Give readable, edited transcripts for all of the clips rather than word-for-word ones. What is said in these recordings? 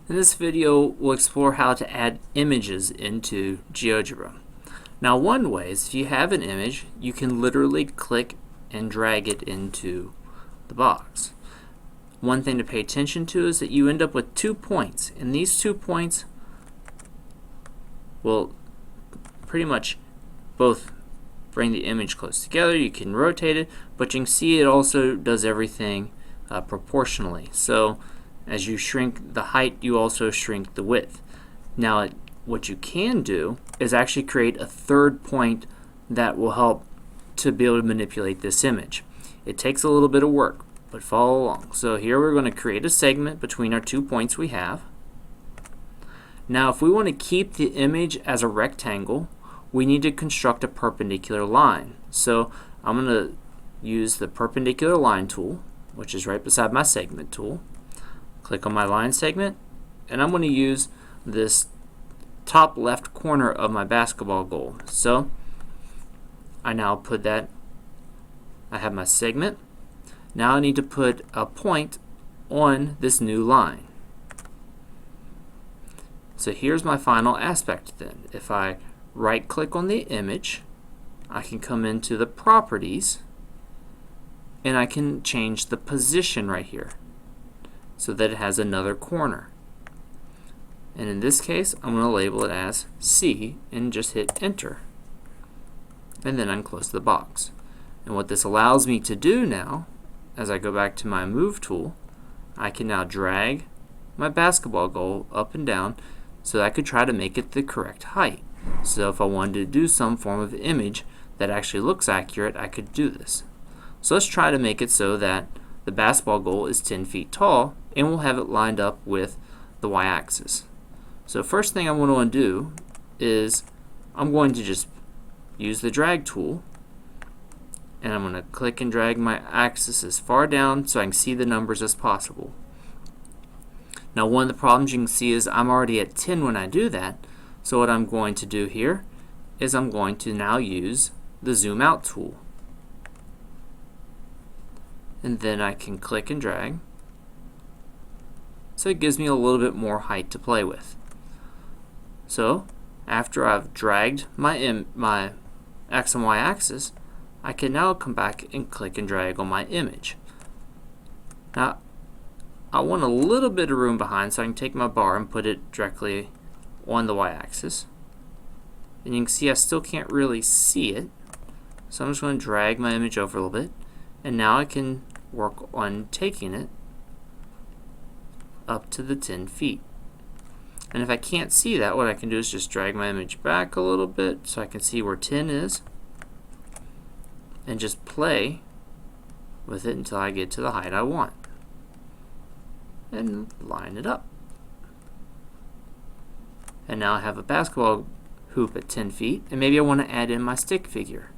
In this video, we'll explore how to add images into Geogebra. Now, one way is if you have an image, you can literally click and drag it into the box. One thing to pay attention to is that you end up with 2 points, and these 2 points will pretty much both bring the image close together. You can rotate it, but you can see it also does everything proportionally. So as you shrink the height, you also shrink the width. Now, what you can do is actually create a third point that will help to be able to manipulate this image. It takes a little bit of work, but follow along. So here we're going to create a segment between our 2 points we have. Now, if we want to keep the image as a rectangle, we need to construct a perpendicular line. So I'm going to use the perpendicular line tool, which is right beside my segment tool. Click on my line segment, and I'm going to use this top left corner of my basketball goal. So I now put that, I have my segment. Now I need to put a point on this new line. So here's my final aspect then. If I right click on the image, I can come into the properties and I can change the position right here so that it has another corner. And in this case, I'm going to label it as C and just hit enter. And then unclose the box. And what this allows me to do now, as I go back to my move tool, I can now drag my basketball goal up and down so that I could try to make it the correct height. So if I wanted to do some form of image that actually looks accurate, I could do this. So let's try to make it so that the basketball goal is 10 feet tall, and we'll have it lined up with the y-axis. So first thing I'm going to do is I'm going to just use the drag tool, and I'm going to click and drag my axis as far down so I can see the numbers as possible. Now, one of the problems you can see is I'm already at 10 when I do that. So what I'm going to do here is I'm going to now use the zoom out tool. And then I can click and drag. So it gives me a little bit more height to play with. So after I've dragged my X and Y axis, I can now come back and click and drag on my image. Now, I want a little bit of room behind, so I can take my bar and put it directly on the y-axis. And you can see I still can't really see it. So I'm just going to drag my image over a little bit. And now I can work on taking it up to the 10 feet. And if I can't see that, what I can do is just drag my image back a little bit so I can see where 10 is. And just play with it until I get to the height I want. And line it up. And now I have a basketball hoop at 10 feet, and maybe I want to add in my stick figure.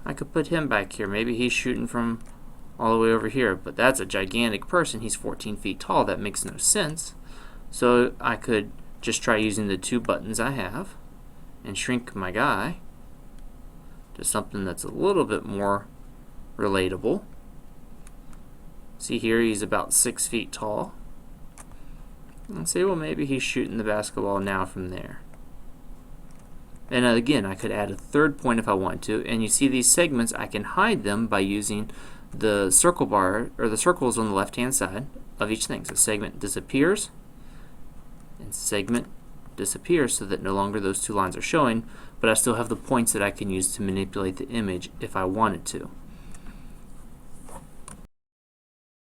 I could put him back here. Maybe he's shooting from all the way over here, but that's a gigantic person. He's 14 feet tall. That makes no sense. So I could just try using the 2 buttons I have and shrink my guy to something that's a little bit more relatable. See here, he's about 6 feet tall. And say, well, maybe he's shooting the basketball now from there. And again, I could add a third point if I want to. And you see these segments, I can hide them by using the circle bar, or the circles on the left-hand side of each thing. So segment disappears, and segment disappears so that no longer those 2 lines are showing, but I still have the points that I can use to manipulate the image if I wanted to.